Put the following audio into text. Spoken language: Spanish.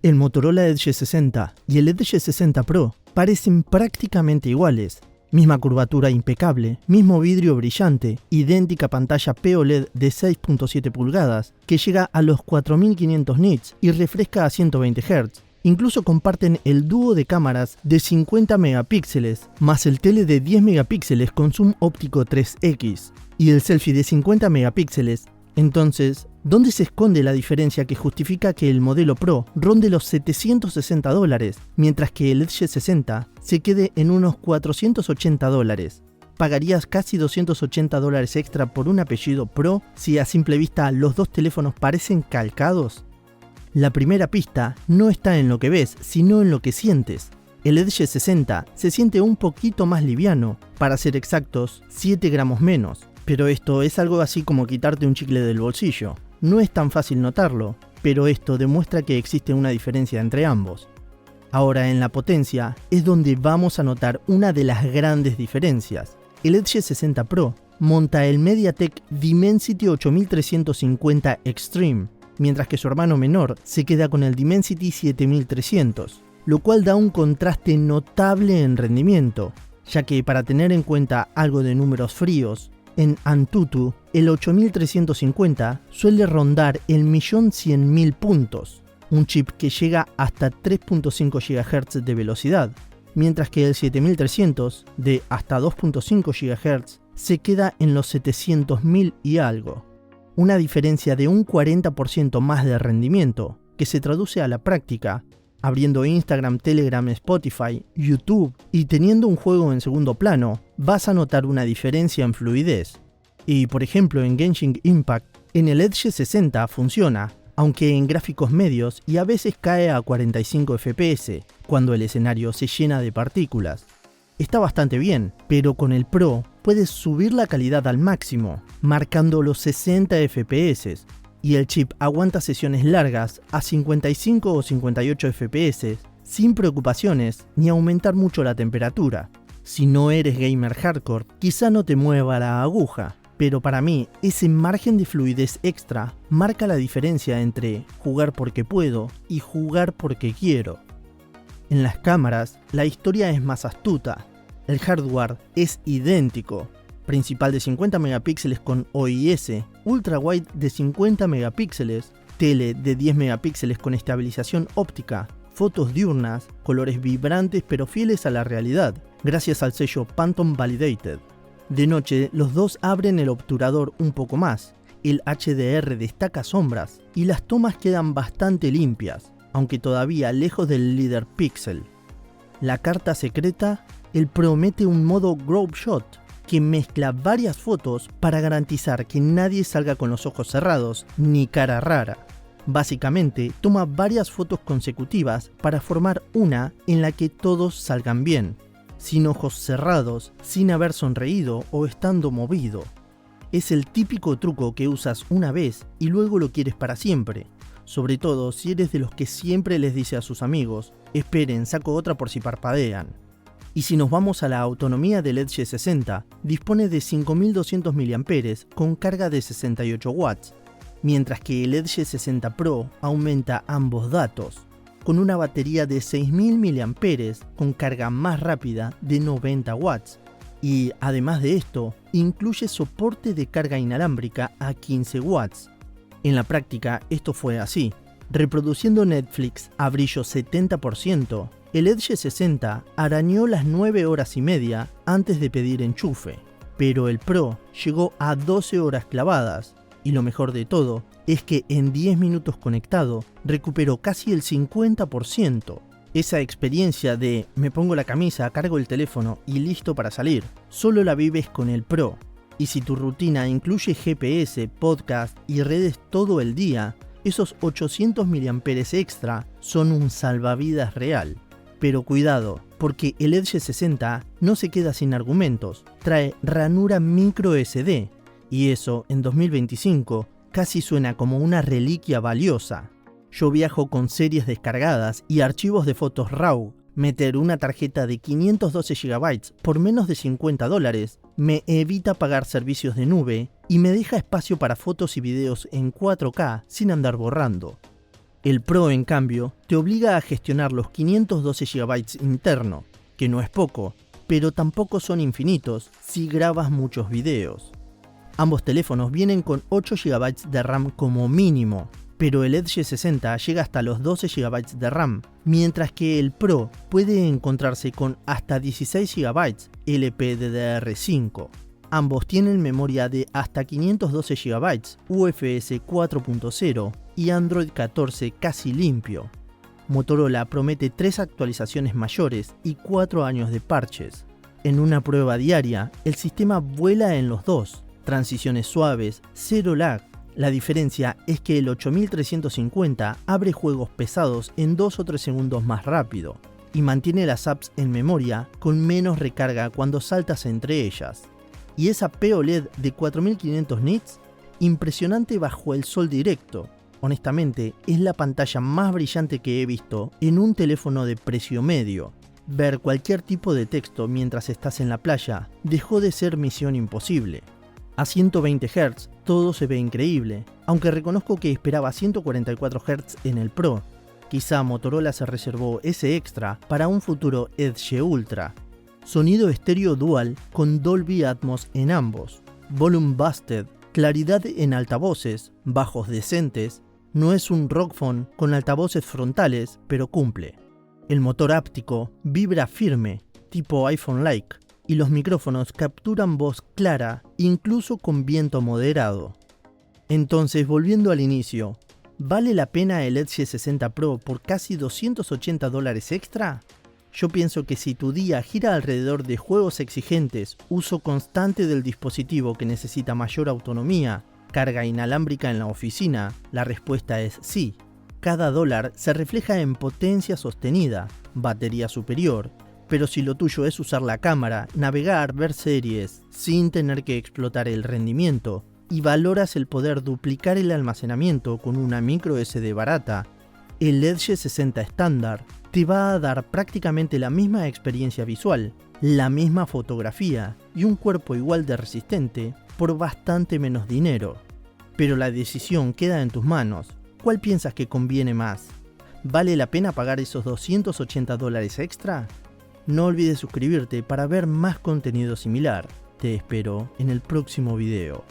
El Motorola Edge 60 y el Edge 60 Pro parecen prácticamente iguales. Misma curvatura impecable, mismo vidrio brillante, idéntica pantalla POLED de 6.7 pulgadas que llega a los 4500 nits y refresca a 120 Hz. Incluso comparten el dúo de cámaras de 50 megapíxeles más el tele de 10 megapíxeles con zoom óptico 3x y el selfie de 50 megapíxeles. Entonces, ¿dónde se esconde la diferencia que justifica que el modelo Pro ronde los $760, mientras que el Edge 60 se quede en unos $480? ¿Pagarías casi $280 extra por un apellido Pro si a simple vista los dos teléfonos parecen calcados? La primera pista no está en lo que ves, sino en lo que sientes. El Edge 60 se siente un poquito más liviano, para ser exactos, 7 gramos menos. Pero esto es algo así como quitarte un chicle del bolsillo. No es tan fácil notarlo, pero esto demuestra que existe una diferencia entre ambos. Ahora en la potencia es donde vamos a notar una de las grandes diferencias. El Edge 60 Pro monta el MediaTek Dimensity 8350 Extreme, mientras que su hermano menor se queda con el Dimensity 7300, lo cual da un contraste notable en rendimiento, ya que para tener en cuenta algo de números fríos, en Antutu, el 8350 suele rondar el 1.100.000 puntos, un chip que llega hasta 3.5 GHz de velocidad, mientras que el 7300 de hasta 2.5 GHz se queda en los 700.000 y algo. Una diferencia de un 40% más de rendimiento, que se traduce a la práctica, abriendo Instagram, Telegram, Spotify, YouTube y teniendo un juego en segundo plano, vas a notar una diferencia en fluidez. Y por ejemplo en Genshin Impact, en el Edge 60 funciona, aunque en gráficos medios y a veces cae a 45 FPS, cuando el escenario se llena de partículas. Está bastante bien, pero con el Pro puedes subir la calidad al máximo, marcando los 60 FPS, y el chip aguanta sesiones largas a 55 o 58 FPS sin preocupaciones ni aumentar mucho la temperatura. Si no eres gamer hardcore, quizá no te mueva la aguja, pero para mí ese margen de fluidez extra marca la diferencia entre jugar porque puedo y jugar porque quiero. En las cámaras, la historia es más astuta. El hardware es idéntico. Principal de 50 megapíxeles con OIS, ultra wide de 50 megapíxeles, tele de 10 megapíxeles con estabilización óptica, fotos diurnas, colores vibrantes pero fieles a la realidad, gracias al sello Phantom Validated. De noche, los dos abren el obturador un poco más, el HDR destaca sombras y las tomas quedan bastante limpias, aunque todavía lejos del líder Pixel. La carta secreta, el promete un modo Group Shot, que mezcla varias fotos para garantizar que nadie salga con los ojos cerrados ni cara rara. Básicamente, toma varias fotos consecutivas para formar una en la que todos salgan bien, sin ojos cerrados, sin haber sonreído o estando movido. Es el típico truco que usas una vez y luego lo quieres para siempre, sobre todo si eres de los que siempre les dice a sus amigos, esperen, saco otra por si parpadean. Y si nos vamos a la autonomía del Edge 60, dispone de 5200 mAh con carga de 68 watts, mientras que el Edge 60 Pro aumenta ambos datos, con una batería de 6000 mAh con carga más rápida de 90 watts, y además de esto, incluye soporte de carga inalámbrica a 15 watts. En la práctica esto fue así, reproduciendo Netflix a brillo 70%, el Edge 60 arañó las 9 horas y media antes de pedir enchufe, pero el Pro llegó a 12 horas clavadas, y lo mejor de todo es que en 10 minutos conectado recuperó casi el 50%. Esa experiencia de me pongo la camisa, cargo el teléfono y listo para salir, solo la vives con el Pro. Y si tu rutina incluye GPS, podcast y redes todo el día, esos 800 mAh extra son un salvavidas real. Pero cuidado, porque el Edge 60 no se queda sin argumentos, trae ranura micro SD, y eso en 2025 casi suena como una reliquia valiosa. Yo viajo con series descargadas y archivos de fotos RAW. Meter una tarjeta de 512 GB por menos de $50 me evita pagar servicios de nube y me deja espacio para fotos y videos en 4K sin andar borrando. El Pro, en cambio, te obliga a gestionar los 512 GB interno, que no es poco, pero tampoco son infinitos si grabas muchos videos. Ambos teléfonos vienen con 8 GB de RAM como mínimo, pero el Edge 60 llega hasta los 12 GB de RAM, mientras que el Pro puede encontrarse con hasta 16 GB LPDDR5. Ambos tienen memoria de hasta 512 GB, UFS 4.0 y Android 14 casi limpio. Motorola promete 3 actualizaciones mayores y 4 años de parches. En una prueba diaria, el sistema vuela en los dos, transiciones suaves, cero lag. La diferencia es que el 8350 abre juegos pesados en 2 o 3 segundos más rápido y mantiene las apps en memoria con menos recarga cuando saltas entre ellas. Y esa POLED de 4500 nits, impresionante bajo el sol directo. Honestamente, es la pantalla más brillante que he visto en un teléfono de precio medio. Ver cualquier tipo de texto mientras estás en la playa dejó de ser misión imposible. A 120 Hz todo se ve increíble, aunque reconozco que esperaba 144 Hz en el Pro. Quizá Motorola se reservó ese extra para un futuro Edge Ultra. Sonido estéreo dual con Dolby Atmos en ambos, volume busted, claridad en altavoces, bajos decentes, no es un rock phone con altavoces frontales, pero cumple. El motor áptico vibra firme, tipo iPhone-like, y los micrófonos capturan voz clara, incluso con viento moderado. Entonces, volviendo al inicio, ¿vale la pena el Edge 60 Pro por casi $280 extra? Yo pienso que si tu día gira alrededor de juegos exigentes, uso constante del dispositivo que necesita mayor autonomía, carga inalámbrica en la oficina, la respuesta es sí. Cada dólar se refleja en potencia sostenida, batería superior, pero si lo tuyo es usar la cámara, navegar, ver series, sin tener que explotar el rendimiento, y valoras el poder duplicar el almacenamiento con una micro SD barata, el Edge 60 estándar te va a dar prácticamente la misma experiencia visual, la misma fotografía y un cuerpo igual de resistente por bastante menos dinero. Pero la decisión queda en tus manos. ¿Cuál piensas que conviene más? ¿Vale la pena pagar esos $280 extra? No olvides suscribirte para ver más contenido similar. Te espero en el próximo video.